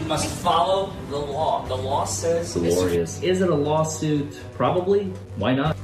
must follow the law. The law says... Glorious. Is it a lawsuit? Probably. Why not?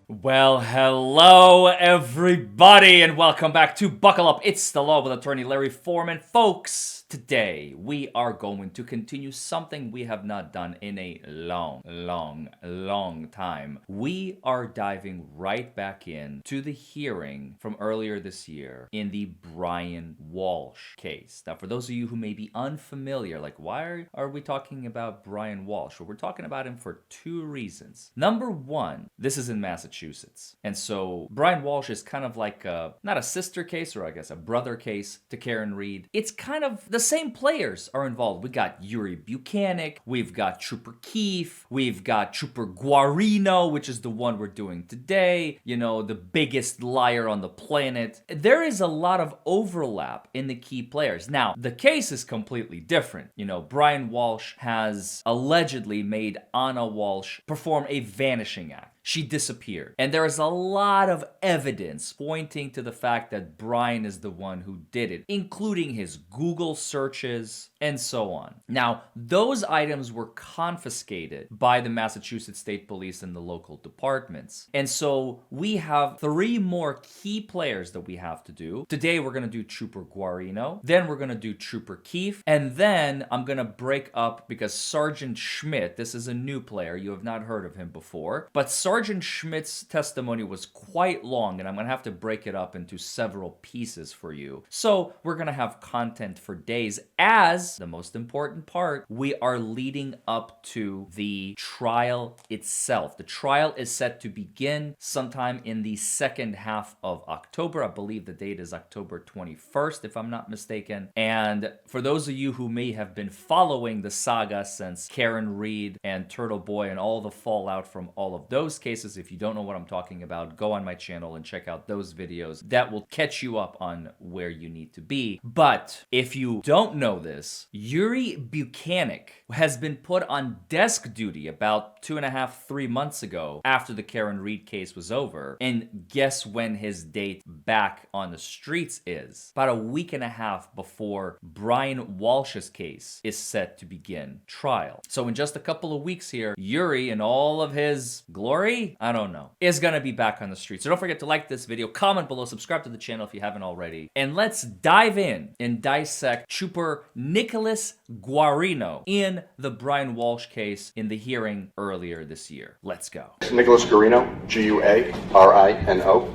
Well, hello everybody, and welcome back to Buckle Up. It's the Law with Attorney Larry Forman. Folks, today we are going to continue something we have not done in a long time. We are diving right back in to the hearing from earlier this year in the Brian Walshe case. Now, for those of you who may be unfamiliar, like, why are we talking about Brian Walshe? Well, we're talking about him for two reasons. Number one, this is in Massachusetts. And so Brian Walshe is kind of like not a sister case, or I guess a brother case to Karen Reed. It's kind of the same players are involved. We got Yuri Buchanan, we've got Trooper Keefe, we've got Trooper Guarino, which is the one we're doing today, you know, the biggest liar on the planet. There is a lot of overlap in the key players. Now, the case is completely different. You know, Brian Walshe has allegedly made Anna Walshe perform a vanishing act. She disappeared. And there is a lot of evidence pointing to the fact that Brian is the one who did it, including his Google searches and so on. Now, those items were confiscated by the Massachusetts State Police and the local departments. And so we have three more key players that we have to do. Today, we're going to do Trooper Guarino. Then we're going to do Trooper Keefe. And then I'm going to break up because Sergeant Schmidt, this is a new player. You have not heard of him before. But Sergeant Schmidt's testimony was quite long, and I'm going to have to break it up into several pieces for you. So we're going to have content for days. As the most important part, we are leading up to the trial itself. The trial is set to begin sometime in the second half of October. I believe the date is October 21st, if I'm not mistaken. And for those of you who may have been following the saga since Karen Reed and Turtle Boy and all the fallout from all of those cases, if you don't know what I'm talking about, go on my channel and check out those videos. That will catch you up on where you need to be. But if you don't know this, Yuri Buchanan has been put on desk duty about 2.5-3 months ago after the Karen Reed case was over. And guess when his date back on the streets is? About a week and a half before Brian Walshe's case is set to begin trial. So in just a couple of weeks here, Yuri and all of his glory, I don't know, is gonna be back on the street. So don't forget to like this video, comment below, subscribe to the channel if you haven't already, and let's dive in and dissect Trooper Nicholas Guarino in the Brian Walshe case in the hearing earlier this year. Let's go. Nicholas Guarino, Guarino.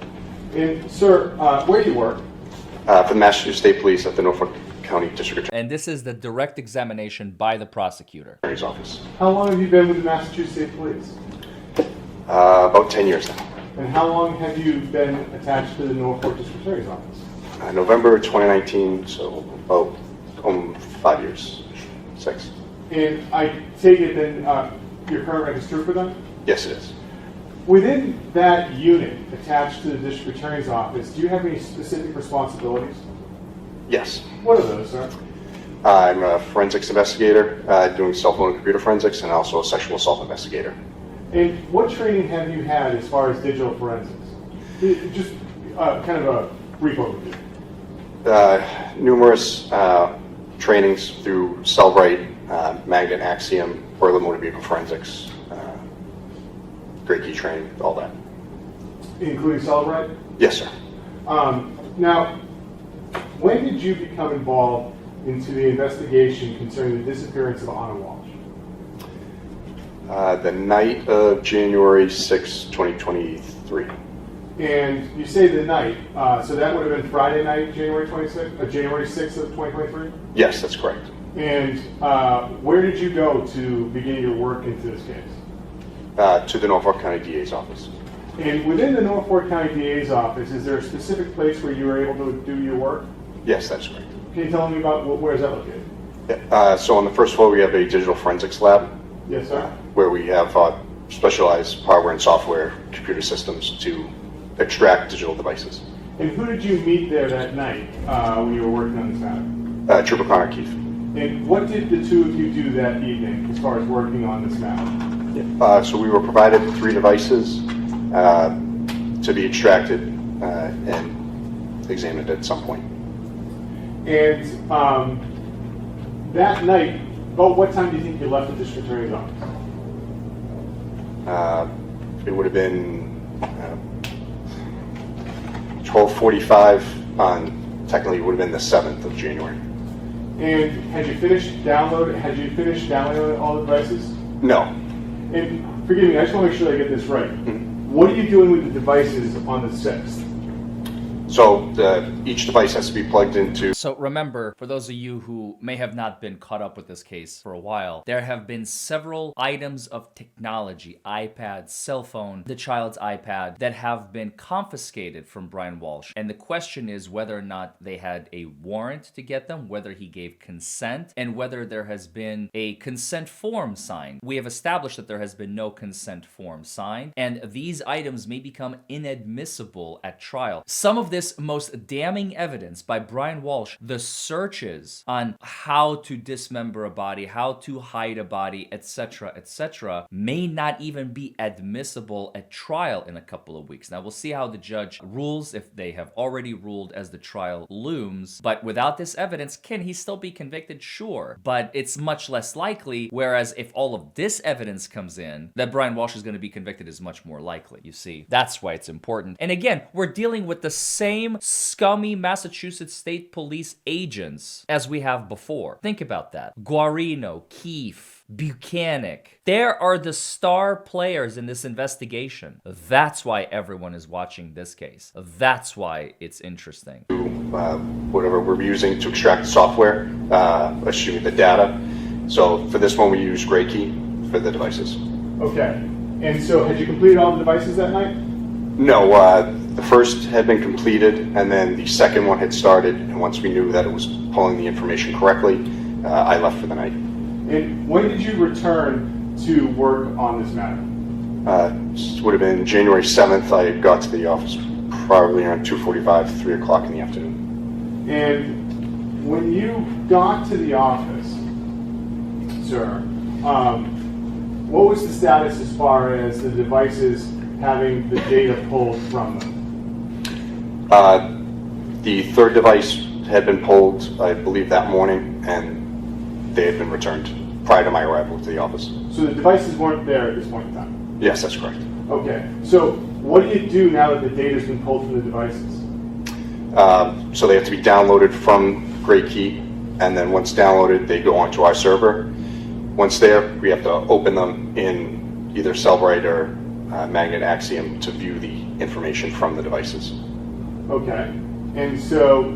And sir, where do you work? For the Massachusetts State Police at the Norfolk County District And this is the direct examination by the prosecutor. Attorney's Office. How long have you been with the Massachusetts State Police? About 10 years now. And how long have you been attached to the Norfolk District Attorney's Office? November 2019, so about 5 years, 6. And I take it then your current rank is trooper then? Yes, it is. Within that unit attached to the District Attorney's Office, do you have any specific responsibilities? Yes. What are those, sir? I'm a forensics investigator doing cell phone and computer forensics, and also a sexual assault investigator. And what training have you had as far as digital forensics? Just kind of a brief overview. Numerous trainings through Cellbrite, Magnet, Axiom, Borla Motor Vehicle Forensics, Great Key training, all that. Including Cellbrite? Yes, sir. Now, when did you become involved into the investigation concerning the disappearance of Anna Walshe? The night of January 6, 2023. And you say the night, so that would have been Friday night, January 26th, January 6th of 2023? Yes, that's correct. And where did you go to begin your work into this case? To the Norfolk County DA's office. And within the Norfolk County DA's office, is there a specific place where you were able to do your work? Yes, that's correct. Can you tell me about where is that located? So on the first floor, we have a digital forensics lab. Yes, sir. Where we have specialized hardware and software computer systems to extract digital devices. And who did you meet there that night when you were working on this matter? Trooper Connor Keefe. And what did the two of you do that evening as far as working on this matter? So we were provided 3 devices to be extracted and examined at some point. And that night, about what time do you think you left the district attorney's office? It would have been 12:45 on, technically it would have been the 7th of January. And had you finished downloading all the devices? No. And forgive me, I just want to make sure I get this right. What are you doing with the devices on the 6th? So each device has to be plugged into. So remember, for those of you who may have not been caught up with this case for a while, there have been several items of technology, iPad, cell phone, the child's iPad, that have been confiscated from Brian Walshe. And the question is whether or not they had a warrant to get them, whether he gave consent, and whether there has been a consent form signed. We have established that there has been no consent form signed, and these items may become inadmissible at trial. Some of this most damning evidence by Brian Walshe, the searches on how to dismember a body, how to hide a body, etc., may not even be admissible at trial in a couple of weeks. Now, we'll see how the judge rules, if they have already ruled, as the trial looms. But without this evidence, can he still be convicted? Sure. But it's much less likely, whereas if all of this evidence comes in, that Brian Walshe is going to be convicted is much more likely, you see. That's why it's important. And again, we're dealing with the same scummy Massachusetts State Police agents as we have before. Think about that. Guarino, Keefe, Buchanan. There are the star players in this investigation. That's why everyone is watching this case. That's why it's interesting. Whatever we're using to extract the software, the data. So for this one, we use Gray Key for the devices. Okay. And so had you completed all the devices that night? No, the first had been completed, and then the second one had started, and once we knew that it was pulling the information correctly, I left for the night. And when did you return to work on this matter? This would have been January 7th. I got to the office probably around 2:45, 3 o'clock in the afternoon. And when you got to the office, sir, what was the status as far as the devices having the data pulled from them? The third device had been pulled, I believe, that morning, and they had been returned prior to my arrival to the office. So the devices weren't there at this point in time? Yes, that's correct. Okay. So what do you do now that the data's been pulled from the devices? So they have to be downloaded from Gray Key, and then once downloaded, they go onto our server. Once there, we have to open them in either Cellbrite or Magnet Axiom to view the information from the devices. Okay. And so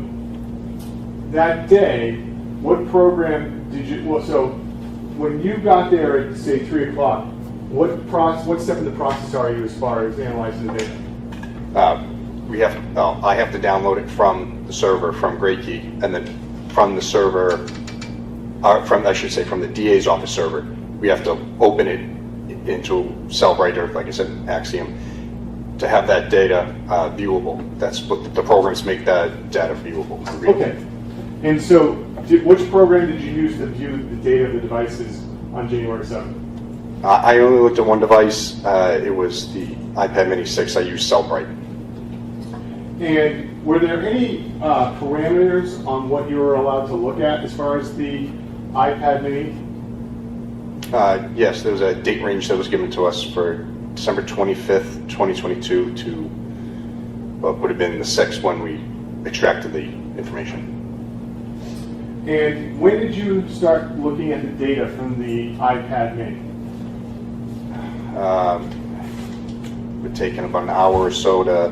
that day, what program did you, well, so when you got there at, say, 3 o'clock, what step in the process are you as far as analyzing the data? I have to download it from the server, from Gray Key, and then from the server, from the DA's office server, we have to open it into Cellbrite, or like I said, Axiom, to have that data viewable. That's what the programs make that data viewable. Okay. And so which program did you use to view the data of the devices on January 7th? I only looked at one device. It was the iPad Mini 6. I used Cellbrite. And were there any parameters on what you were allowed to look at as far as the iPad Mini? Yes, there was a date range that was given to us for December 25th, 2022 to what would have been the 6th when we extracted the information. And when did you start looking at the data from the iPad Mini? It would take about an hour or so to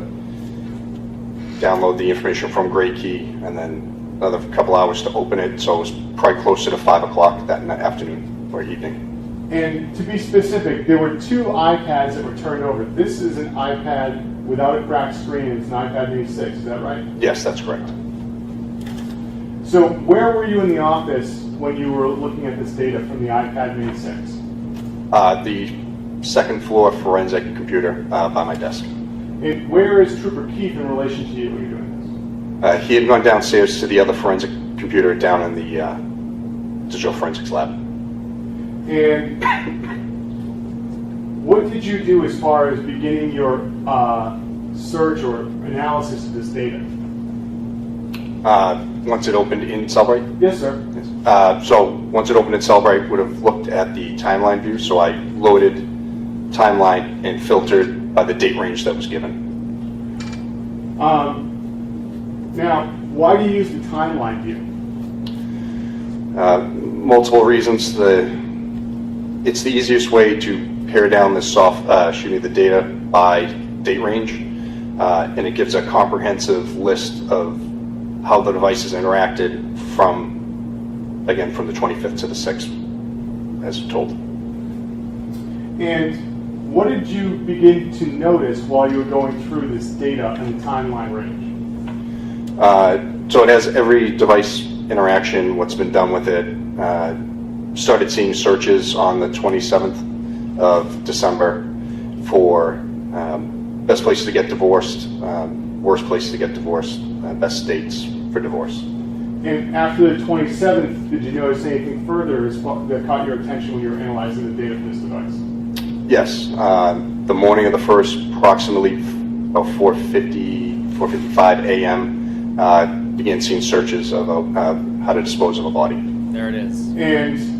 download the information from Gray Key, and then another couple hours to open it, so it was probably closer to 5 o'clock that afternoon or evening. And to be specific, there were 2 iPads that were turned over. This is an iPad without a cracked screen, and it's an iPad Mini 6, is that right? Yes, that's correct. So where were you in the office when you were looking at this data from the iPad Mini 6? The second floor forensic computer by my desk. And where is Trooper Keefe in relation to you when you're doing He had gone downstairs to the other forensic computer down in the digital forensics lab. this? And what did you do as far as beginning your search or analysis of this data? Once it opened in Cellbrite? Yes, sir. So once it opened in Cellbrite, would have looked at the timeline view. So I loaded timeline and filtered by the date range that was given. Now, why do you use the timeline view? Multiple reasons. It's the easiest way to pare down the data by date range, and it gives a comprehensive list of how the devices interacted from the 25th to the 6th, as told. And what did you begin to notice while you were going through this data and the timeline range? So it has every device interaction, what's been done with it. Started seeing searches on the 27th of December for best places to get divorced, worst places to get divorced, best states for divorce. And after the 27th, did you notice anything further that caught your attention when you were analyzing the data for this device? Yes. The morning of the 1st, approximately about 4:55 a.m., began seeing searches of how to dispose of a body. There it is. And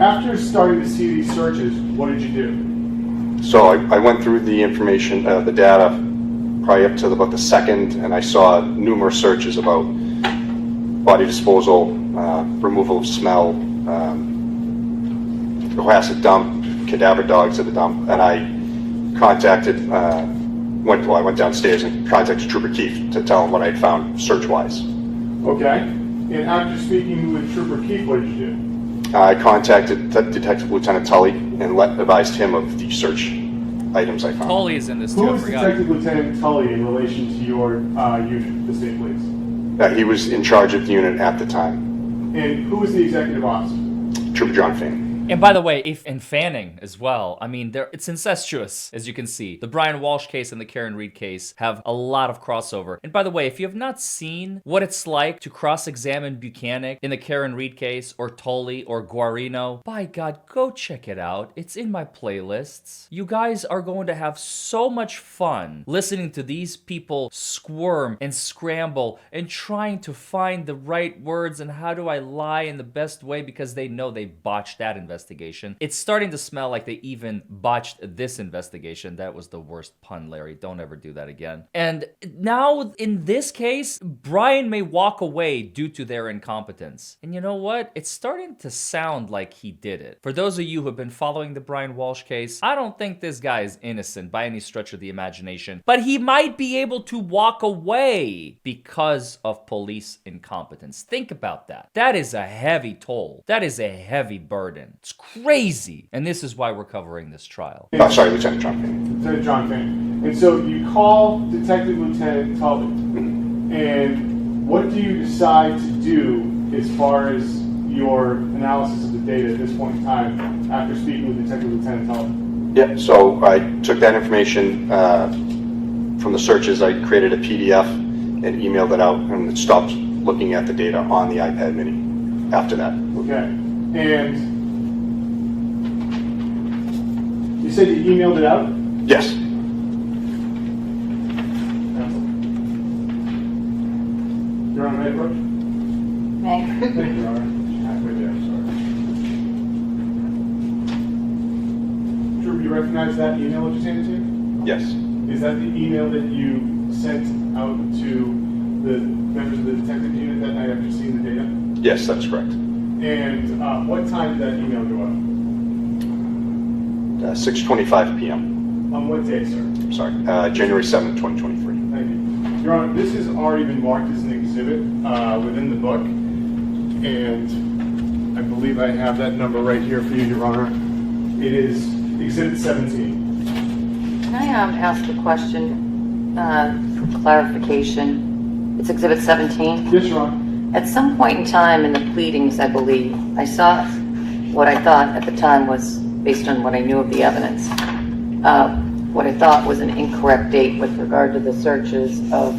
after starting to see these searches, what did you do? So I went through the information, the data, probably up to about the 2nd, and I saw numerous searches about body disposal, removal of smell, acid dump, cadaver dogs at the dump, and I contacted, I went downstairs and contacted Trooper Keefe to tell him what I had found search-wise. Okay. And after speaking with Trooper Keefe, what did you do? I contacted Detective Lieutenant Tully and advised him of the search items I found. Tully is in this too. Who I was forgot. Detective Lieutenant Tully in relation to your unit, the state police? He was in charge of the unit at the time. And who was the executive officer? Trooper John Fane. And by the way, and Fanning as well. I mean, it's incestuous, as you can see. The Brian Walshe case and the Karen Reed case have a lot of crossover. And by the way, if you have not seen what it's like to cross-examine Buchanan in the Karen Reed case, or Tully, or Guarino, by God, go check it out. It's in my playlists. You guys are going to have so much fun listening to these people squirm and scramble and trying to find the right words and how do I lie in the best way because they know they botched that investigation. It's starting to smell like they even botched this investigation. That was the worst pun, Larry. Don't ever do that again. And now, in this case, Brian may walk away due to their incompetence. And you know what? It's starting to sound like he did it. For those of you who have been following the Brian Walshe case, I don't think this guy is innocent by any stretch of the imagination. But he might be able to walk away because of police incompetence. Think about that. That is a heavy toll. That is a heavy burden. It's crazy. And this is why we're covering this trial. Oh, sorry, Lieutenant John Fane. Lieutenant John Fane. And so you call Detective Lieutenant Tully. And what do you decide to do as far as your analysis of the data at this point in time after speaking with Detective Lieutenant Tully? Yeah, so I took that information from the searches. I created a PDF and emailed it out and stopped looking at the data on the iPad mini after that. Okay. And you said you emailed it out? Yes. You're on right, Brooke? May. Thank you, Your Honor. Halfway there, sorry. Drew, you recognize that email I just handed to you? Yes. Is that the email that you sent out to the members of the detective unit that night after seeing the data? Yes, that's correct. And what time did that email go out? 6:25 p.m. On what day, sir? Sorry, January 7th, 2023. Thank you. Your Honor, this has already been marked as an exhibit within the book, and I believe I have that number right here for you, Your Honor. It is Exhibit 17. Can I ask a question for clarification? It's Exhibit 17. Yes, Your Honor. At some point in time in the pleadings, I believe, I saw what I thought at the time was, based on what I knew of the evidence, what I thought was an incorrect date with regard to the searches of,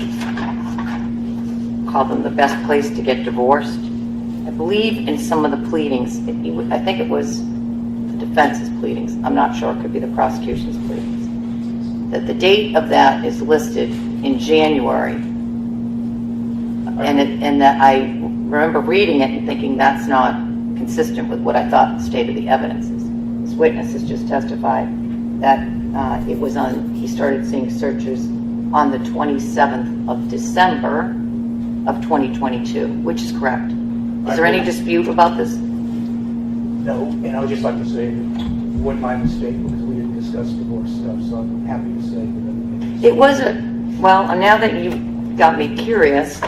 call them the best place to get divorced. I believe in some of the pleadings, I think it was the defense's pleadings, I'm not sure, it could be the prosecution's pleadings, that the date of that is listed in January And that I remember reading it and thinking that's not consistent with what I thought the state of the evidence is. This witness has just testified that it was he started seeing searches on the 27th of December of 2022, which is correct. Is there any dispute about this? No, and I would just like to say that it wasn't my mistake because we didn't discuss divorce stuff, so I'm happy to say that. It was well, now that you got me curious,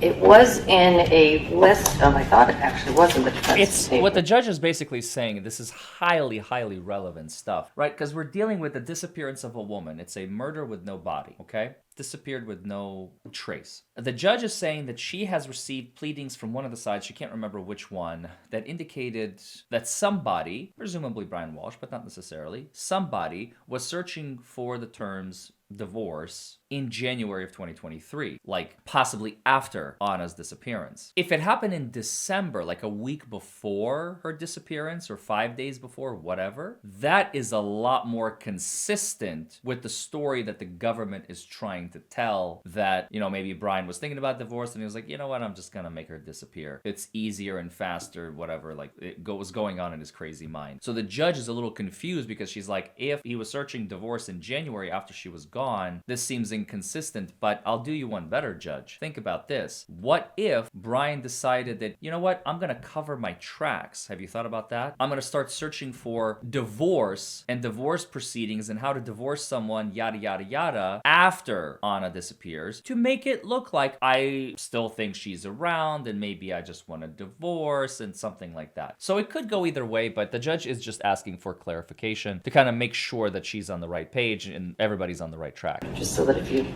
it was in a list of, I thought it actually was in the defense It's paper. what the judge is basically saying. This is highly, highly relevant stuff, right? Because we're dealing with the disappearance of a woman. It's a murder with no body, okay? Disappeared with no trace. The judge is saying that she has received pleadings from one of the sides, she can't remember which one, that indicated that somebody, presumably Brian Walshe, but not necessarily, somebody was searching for the terms divorce in January of 2023, like possibly after Anna's disappearance. If it happened in December, like a week before her disappearance or 5 days before, whatever, that is a lot more consistent with the story that the government is trying to tell, that, you know, maybe Brian was thinking about divorce and he was like, you know what, I'm just gonna make her disappear. It's easier and faster, whatever, like was going on in his crazy mind. So the judge is a little confused because she's like, if he was searching divorce in January after she was gone, this seems inconsistent, but I'll do you one better, judge. Think about this. What if Brian decided that, you know what, I'm gonna cover my tracks? Have you thought about that? I'm gonna start searching for divorce and divorce proceedings and how to divorce someone, yada, yada, yada, after Anna disappears, to make it look like I still think she's around and maybe I just want a divorce and something like that. So it could go either way, but the judge is just asking for clarification to kind of make sure that she's on the right page and everybody's on the right track. Just so that if you...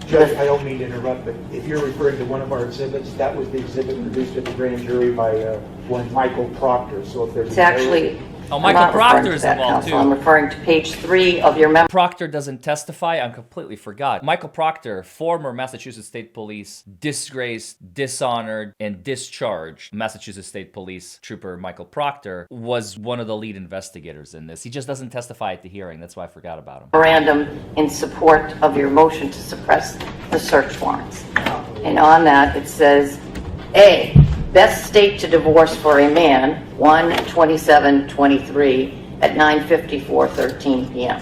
Judge, I don't mean to interrupt, but if you're referring to one of our exhibits, that was the exhibit produced at the grand jury by one Michael Proctor. So if there's It's actually... Oh, I'm Michael not referring Proctor to is that, involved counsel. too. I'm referring to page 3 of your memo. Proctor doesn't testify. I completely forgot. Michael Proctor, former Massachusetts State Police, disgraced, dishonored, and discharged Massachusetts State Police Trooper Michael Proctor, was one of the lead investigators in this. He just doesn't testify at the hearing. That's why I forgot about him. Memorandum in support of your motion to suppress the search warrants. And on that, it says, A, best date to divorce for a man, 1/27/23 at 9:54:13 p.m.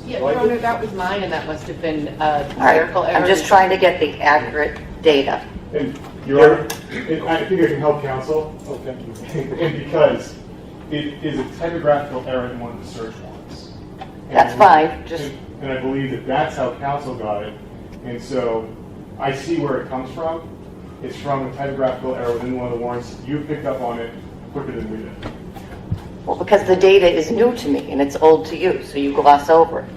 Yeah, Your Honor, that was mine, and that must have been a All right, clerical error. I'm just trying to get the accurate data. And Your Honor, and I think I can help counsel. Oh, thank you. And because it is a typographical error in one of the search warrants. That's fine, just... And I believe that that's how counsel got it. And so I see where it comes from. It's from a typographical error within one of the warrants. You picked up on it quicker than we did. Well, because the data is new to me and it's old to you, so you gloss over it,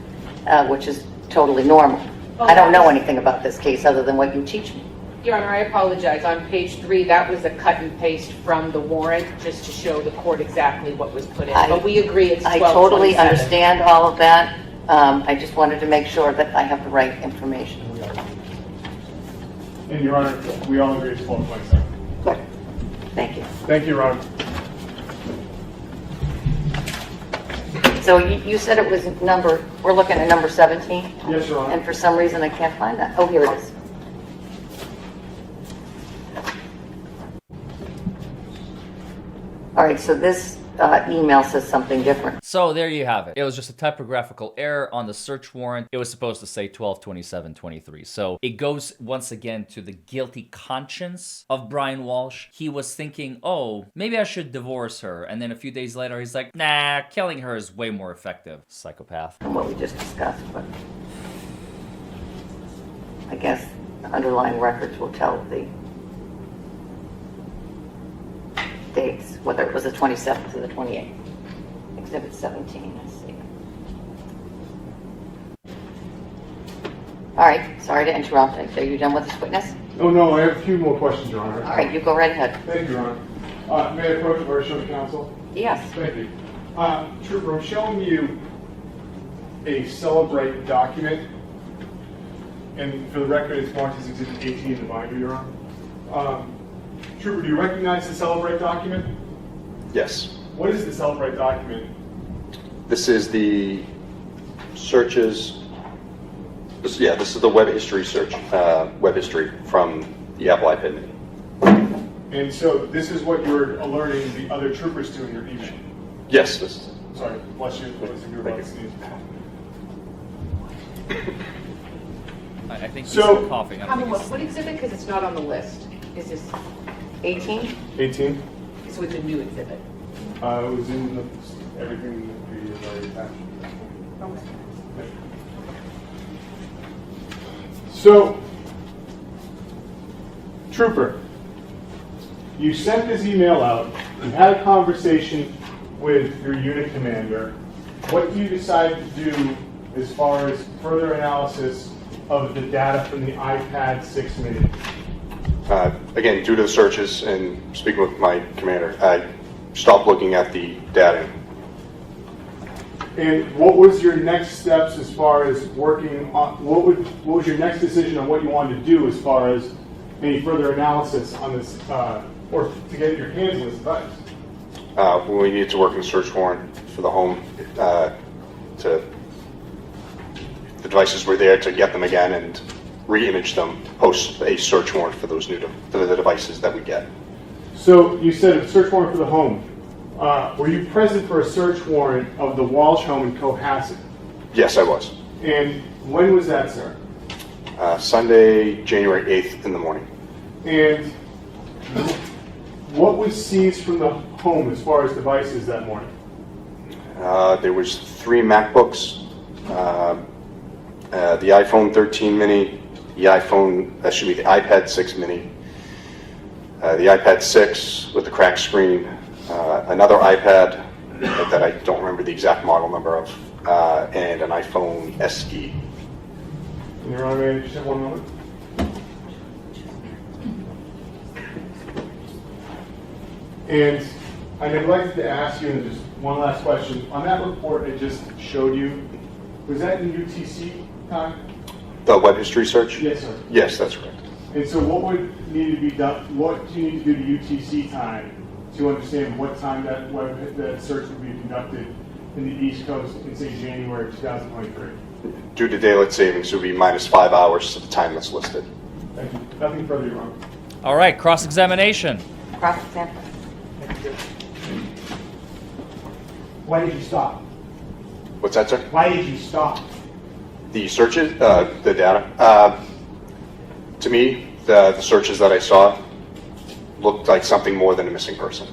which is totally normal. I don't know anything about this case other than what you teach me. Your Honor, I apologize. On page 3, that was a cut and paste from the warrant, just to show the court exactly what was put in. But we agree it's 12/27. I totally understand all of that. I just wanted to make sure that I have the right information. And Your Honor, we all agree it's 12/27. Good. Thank you. Thank you, Your Honor. So you said it was we're looking at number 17? Yes, Your Honor. And for some reason I can't find that. Oh, here it is. All right, so this email says something different. So there you have it. It was just a typographical error on the search warrant. It was supposed to say 12/27/23. So it goes once again to the guilty conscience of Brian Walshe. He was thinking, oh, maybe I should divorce her. And then a few days later, he's like, nah, killing her is way more effective. Psychopath. From what we just discussed, but I guess the underlying records will tell the dates, whether it was the 27th or the 28th. Exhibit 17, let's see. All right, sorry to interrupt. Are you done with this witness? Oh, no, I have a few more questions, Your Honor. All right, you go right ahead. Thank you, Your Honor. May I approach the version of counsel? Yes. Thank you. Trooper, I'm showing you a Celebrate document, and for the record, it's marked as Exhibit 18 in the binder, Your Honor. Trooper, do you recognize the Celebrate document? Yes. What is the Celebrate document? This is the searches. This is the web history search, web history from the Apple iPad mini. And so this is what you're alerting the other troopers to in your email. Yes, this is it. Sorry, bless you. Bless you. You're about to sneeze. I think he's So- coughing. I I don't mean, think what exhibit, because it's not on the list, is this, 18? 18. it's with the new exhibit? It was in everything that we had already attached. So, Trooper, you sent this email out, you had a conversation with your unit commander. What do you decide to do as far as further analysis of the data from the iPad 6 mini? Again, due to the searches and speaking with my commander, I stopped looking at the data. And what was your next steps as far as working on, what was your next decision on what you wanted to do as far as any further analysis on this, or to get your hands on this device? We needed to work on the search warrant for the home. The devices were there to get them again and re-image them, post a search warrant for those for the devices that we get. So you said a search warrant for the home. Were you present for a search warrant of the Walshe home in Cohasset? Yes, I was. And when was that, sir? Sunday, January 8th in the morning. And what was seized from the home as far as devices that morning? There was 3 MacBooks, the iPhone 13 mini, the iPad 6 mini, the iPad 6 with the cracked screen, another iPad that I don't remember the exact model number of, and an iPhone SE. Your Honor, may I just have one moment? And I neglected to ask you, and just one last question. On that report I just showed you, was that in UTC time? The web history search? Yes, sir. Yes, that's correct. And so what would need to be done, what do you need to do to UTC time to understand what time that search would be conducted in the East Coast in, say, January 2023? Due to daylight savings, it would be -5 hours to the time that's listed. Thank you. Nothing further, Your Honor. All right, cross-examination. Cross-example. Why did you stop? What's that, sir? Why did you stop? The searches, the data. To me, the searches that I saw looked like something more than a missing person.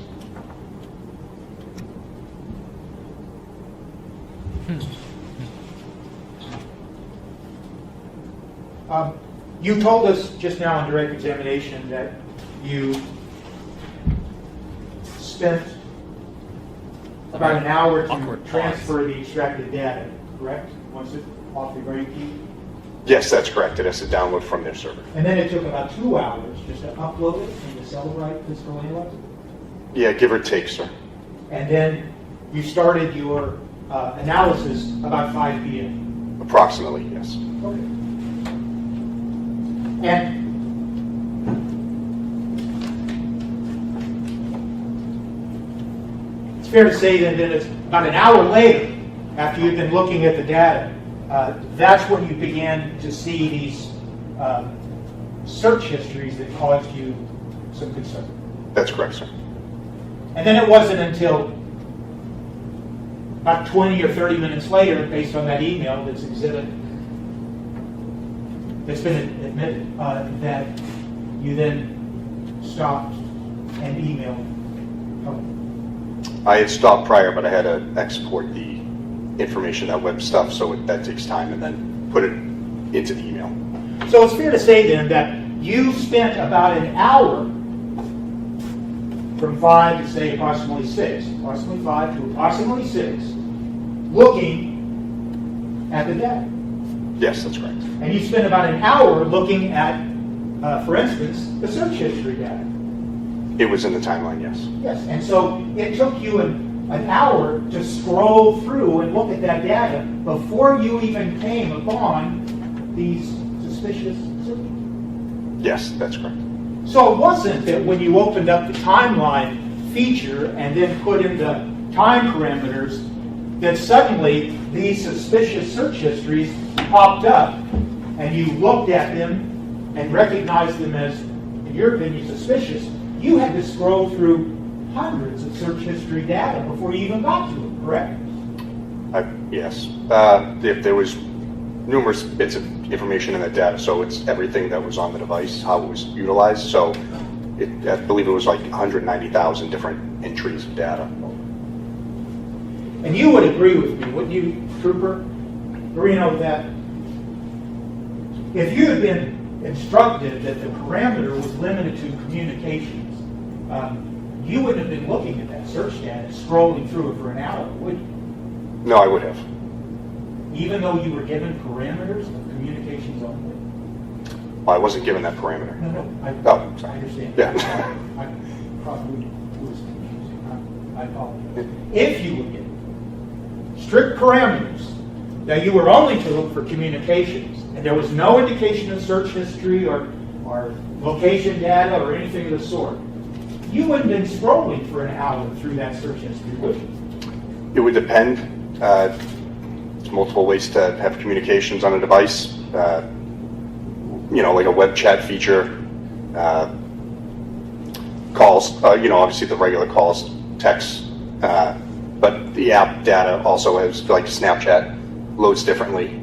You told us just now in direct examination that you spent about an hour to Awkward pause. transfer the extracted data, correct? Once it off the brain key? Yes, that's correct. It has to download from their server. And then it took about 2 hours just to upload it and to celebrate physical analysis? Yeah, give or take, sir. And then you started your analysis about 5 p.m. Approximately, yes. Okay. And it's fair to say then that it's about an hour later, after you've been looking at the data, that's when you began to see these search histories that caused you some concern. That's correct, sir. And then it wasn't until about 20 or 30 minutes later, based on that email that's exhibit, that's been admitted, that you then stopped and emailed home. I had stopped prior, but I had to export the information, that web stuff, so that takes time, and then put it into the email. So it's fair to say then that you spent about an hour from 5 to say approximately 6, approximately 5 to approximately 6, looking at the data. Yes, that's correct. And you spent about an hour looking at, for instance, the search history data. It was in the timeline, yes. Yes, and so it took you an hour to scroll through and look at that data before you even came upon these suspicious signals. Yes, that's correct. So it wasn't that when you opened up the timeline feature and then put in the time parameters that suddenly these suspicious search histories popped up and you looked at them and recognized them as in your opinion, suspicious, you had to scroll through hundreds of search history data before you even got to it, correct? Yes. There was numerous bits of information in that data, so it's everything that was on the device, how it was utilized. So I believe it was like 190,000 different entries of data. And you would agree with me, wouldn't you, Trooper Guarino, that if you had been instructed that the parameter was limited to communications, you wouldn't have been looking at that search data, scrolling through it for an hour, would you? No, I would have. Even though you were given parameters of communications only? Well, I wasn't given that parameter. No, I sorry. understand. Yeah. I probably was confusing. I apologize. If you were given strict parameters that you were only to look for communications, and there was no indication of search history or location data or anything of the sort, you wouldn't have been scrolling for an hour through that search history, would you? It would depend. There's multiple ways to have communications on a device. Like a web chat feature, calls, obviously the regular calls, texts, but the app data also has, like Snapchat, loads differently.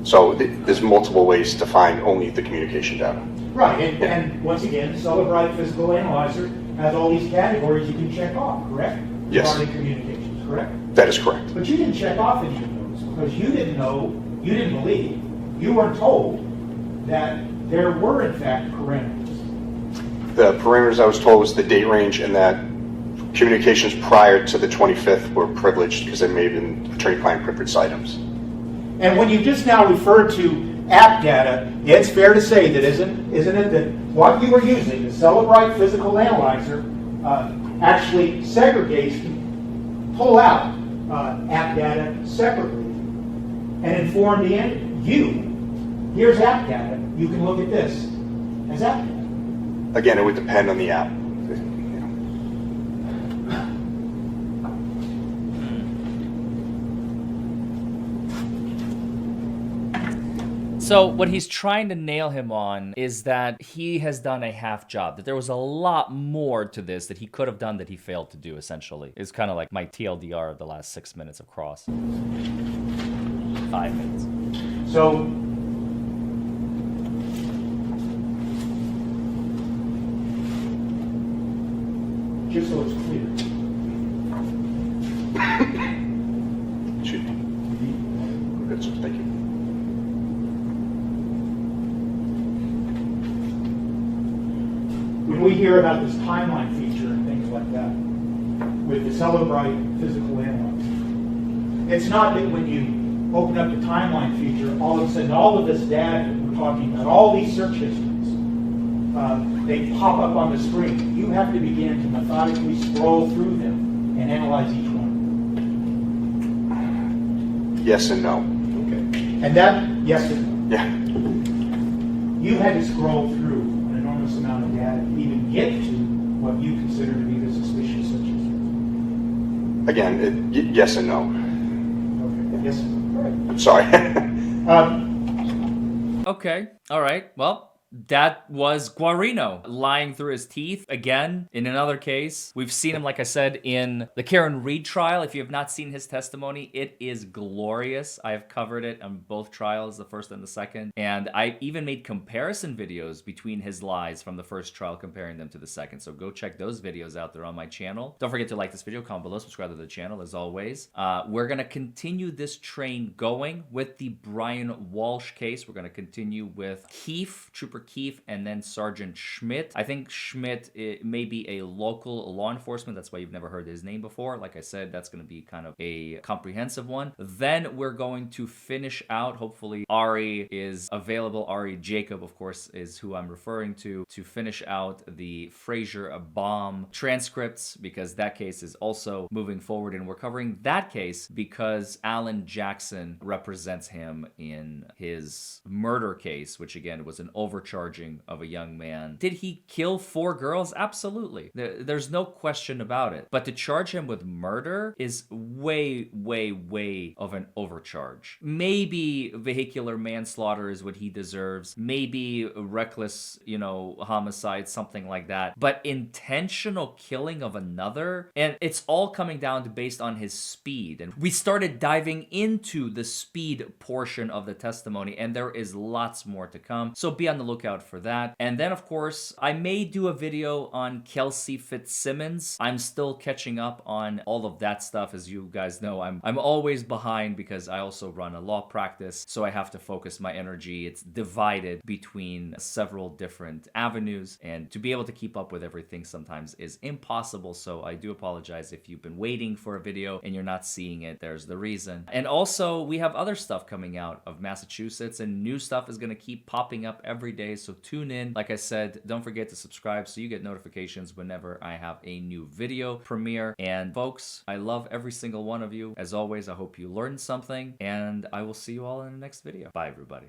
So there's multiple ways to find only the communication data. Right, and once again, Celebrite Physical Analyzer has all these categories you can check off, correct? Yes. Regarding communications, correct? That is correct. But you didn't check off any of those because you didn't know, you didn't believe, you weren't told that there were in fact parameters. The parameters I was told was the date range and that communications prior to the 25th were privileged because they may have been attorney-client privileged items. And when you just now referred to app data, it's fair to say that isn't it that what you were using, the Celebrite Physical Analyzer, actually segregates, pull out app data separately and inform the end. Here's app data. You can look at this as app data. Again, it would depend on the app. So what he's trying to nail him on is that he has done a half job, that there was a lot more to this that he could have done that he failed to do, essentially. It's kind of like my TLDR of the last 6 minutes of Cross. 5 minutes. So, just so it's clear, Excuse me. Good, sir. Thank you. when we hear about this timeline feature and things like that with the Celebrite Physical Analyzer, it's not that when you open up the timeline feature, all of a sudden all of this data that we're talking about, all these search histories, they pop up on the screen. You have to begin to methodically scroll through them and analyze each one. Yes and no. Okay. And that, yes and no. Yeah. You had to scroll through an enormous amount of data to even get to what you consider to be the suspicious search history. Again, yes and no. Okay. Yes. All right. I'm sorry. Okay, all right, well, that was Guarino lying through his teeth again in another case. We've seen him, like I said, in the Karen Reed trial. If you have not seen his testimony, it is glorious. I have covered it on both trials, the first and the second. And I even made comparison videos between his lies from the first trial, comparing them to the second. So go check those videos out there on my channel. Don't forget to like this video, comment below, subscribe to the channel as always. We're going to continue this train going with the Brian Walshe case. We're going to continue with Keefe, Trooper Keefe, and then Sergeant Schmidt. I think Schmidt may be a local law enforcement. That's why you've never heard his name before. Like I said, that's going to be kind of a comprehensive one. Then we're going to finish out, hopefully Ari is available. Ari Jacob, of course, is who I'm referring to finish out the Frazier bomb transcripts, because that case is also moving forward, and we're covering that case because Alan Jackson represents him in his murder case, which again was an overcharge overcharging of a young man. Did he kill 4 girls? Absolutely. There's no question about it. But to charge him with murder is way, way, way of an overcharge. Maybe vehicular manslaughter is what he deserves. Maybe reckless, homicide, something like that. But intentional killing of another, and it's all coming down to based on his speed. And we started diving into the speed portion of the testimony, and there is lots more to come. So be on the lookout for that. And then, of course, I may do a video on Kelsey Fitzsimmons. I'm still catching up on all of that stuff. As you guys know, I'm always behind because I also run a law practice, so I have to focus my energy. It's divided between several different avenues, and to be able to keep up with everything sometimes is impossible. So I do apologize if you've been waiting for a video and you're not seeing it. There's the reason. And also, we have other stuff coming out of Massachusetts, and new stuff is going to keep popping up every day. So tune in. Like I said, don't forget to subscribe so you get notifications whenever I have a new video premiere. And folks, I love every single one of you. As always, I hope you learned something, and I will see you all in the next video. Bye, everybody.